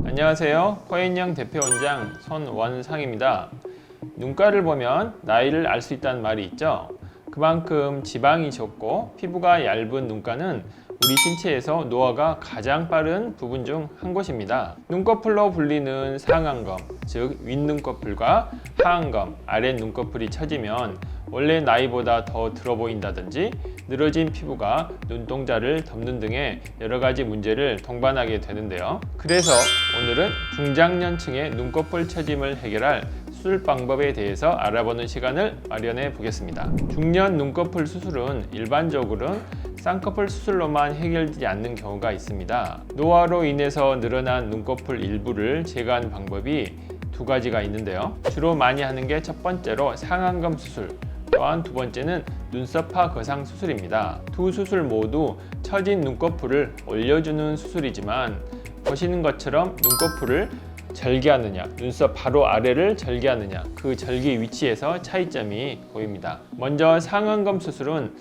안녕하세요. 코엔영 대표원장 손원상입니다. 눈가를 보면 나이를 알 수 있다는 말이 있죠. 그만큼 지방이 적고 피부가 얇은 눈가는 우리 신체에서 노화가 가장 빠른 부분 중 한 곳입니다. 눈꺼풀로 불리는 상안검, 즉 윗눈꺼풀과 하안검, 아랫눈꺼풀이 처지면 원래 나이보다 더 들어 보인다든지 늘어진 피부가 눈동자를 덮는 등의 여러 가지 문제를 동반하게 되는데요. 그래서 오늘은 중장년층의 눈꺼풀 처짐을 해결할 수술 방법에 대해서 알아보는 시간을 마련해 보겠습니다. 중년 눈꺼풀 수술은 일반적으로는 쌍꺼풀 수술로만 해결되지 않는 경우가 있습니다. 노화로 인해서 늘어난 눈꺼풀 일부를 제거하는 방법이 두 가지가 있는데요. 주로 많이 하는 게 첫 번째로 상안검 수술, 또한 두 번째는 눈썹파 거상 수술입니다. 두 수술 모두 처진 눈꺼풀을 올려주는 수술이지만 보시는 것처럼 눈꺼풀을 절개하느냐, 눈썹 바로 아래를 절개하느냐, 그 절개 위치에서 차이점이 보입니다. 먼저 상안검 수술은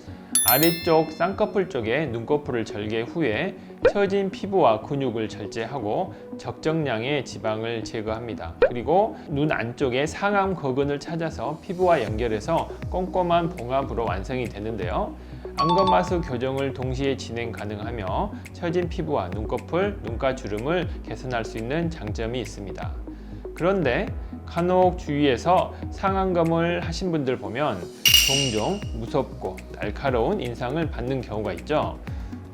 아래쪽 쌍꺼풀 쪽에 눈꺼풀을 절개 후에 처진 피부와 근육을 절제하고 적정량의 지방을 제거합니다. 그리고 눈 안쪽에 상안 거근을 찾아서 피부와 연결해서 꼼꼼한 봉합으로 완성이 되는데요. 안검마수 교정을 동시에 진행 가능하며 처진 피부와 눈꺼풀, 눈가 주름을 개선할 수 있는 장점이 있습니다. 그런데 간혹 주위에서 상안검을 하신 분들 보면 종종 무섭고 날카로운 인상을 받는 경우가 있죠.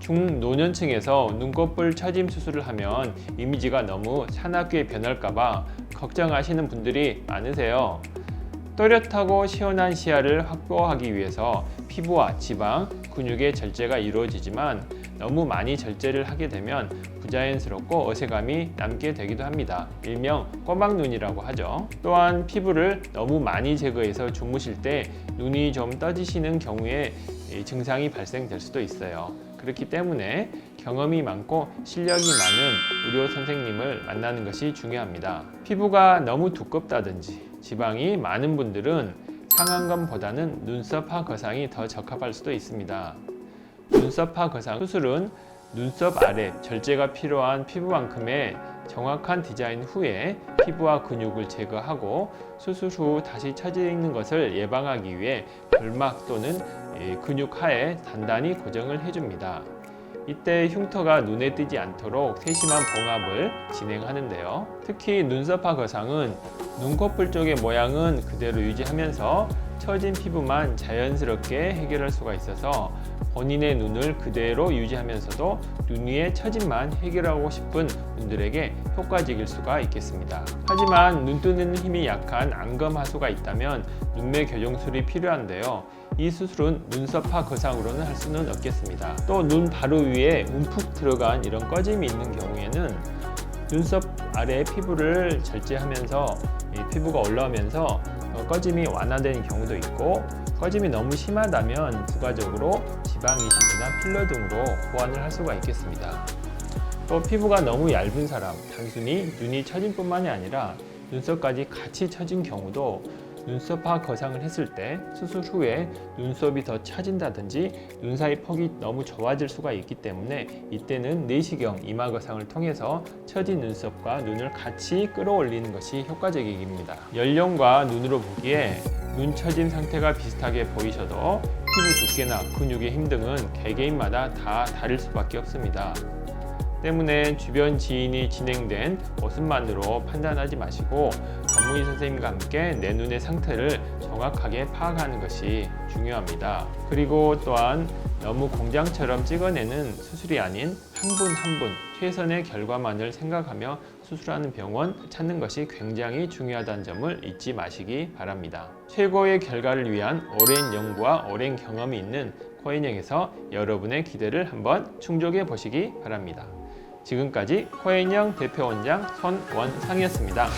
중노년층에서 눈꺼풀 처짐 수술을 하면 이미지가 너무 사납게 변할까봐 걱정하시는 분들이 많으세요. 또렷하고 시원한 시야를 확보하기 위해서 피부와 지방, 근육의 절제가 이루어지지만 너무 많이 절제를 하게 되면 부자연스럽고 어색함이 남게 되기도 합니다. 일명 꼬막눈이라고 하죠. 또한 피부를 너무 많이 제거해서 주무실 때 눈이 좀 떠지시는 경우에 증상이 발생될 수도 있어요. 그렇기 때문에 경험이 많고 실력이 많은 의료 선생님을 만나는 것이 중요합니다. 피부가 너무 두껍다든지 지방이 많은 분들은 상안검보다는 눈썹파 거상이 더 적합할 수도 있습니다. 눈썹파 거상 수술은 눈썹 아래 절제가 필요한 피부만큼의 정확한 디자인 후에 피부와 근육을 제거하고 수술 후 다시 처지는 것을 예방하기 위해 결막 또는 근육 하에 단단히 고정을 해줍니다. 이때 흉터가 눈에 띄지 않도록 세심한 봉합을 진행하는데요. 특히 눈썹파 거상은 눈꺼풀 쪽의 모양은 그대로 유지하면서 처진 피부만 자연스럽게 해결할 수가 있어서 본인의 눈을 그대로 유지하면서도 눈 위의 처짐만 해결하고 싶은 분들에게 효과적일 수가 있겠습니다. 하지만 눈 뜨는 힘이 약한 안검하수가 있다면 눈매 교정술이 필요한데요. 이 수술은 눈썹파 거상으로는 할 수는 없겠습니다. 또 눈 바로 위에 움푹 들어간 이런 꺼짐이 있는 경우에는 눈썹 아래 피부를 절제하면서 피부가 올라오면서 꺼짐이 완화되는 경우도 있고, 꺼짐이 너무 심하다면 부가적으로 지방 이식이나 필러 등으로 보완을 할 수가 있겠습니다. 또 피부가 너무 얇은 사람, 단순히 눈이 처진 뿐만이 아니라 눈썹까지 같이 처진 경우도 눈썹파 거상을 했을 때 수술 후에 눈썹이 더 처진다든지 눈 사이 폭이 너무 좁아질 수가 있기 때문에 이때는 내시경 이마 거상을 통해서 처진 눈썹과 눈을 같이 끌어올리는 것이 효과적입니다. 연령과 눈으로 보기에 눈 처진 상태가 비슷하게 보이셔도 피부 두께나 근육의 힘 등은 개개인마다 다 다를 수밖에 없습니다. 때문에 주변 지인이 진행된 모습만으로 판단하지 마시고 전문의 선생님과 함께 내 눈의 상태를 정확하게 파악하는 것이 중요합니다. 그리고 또한 너무 공장처럼 찍어내는 수술이 아닌 한 분 한 분 최선의 결과만을 생각하며 수술하는 병원 찾는 것이 굉장히 중요하다는 점을 잊지 마시기 바랍니다. 최고의 결과를 위한 오랜 연구와 오랜 경험이 있는 코엔영에서 여러분의 기대를 한번 충족해 보시기 바랍니다. 지금까지 코엔영 대표원장 손원상이었습니다.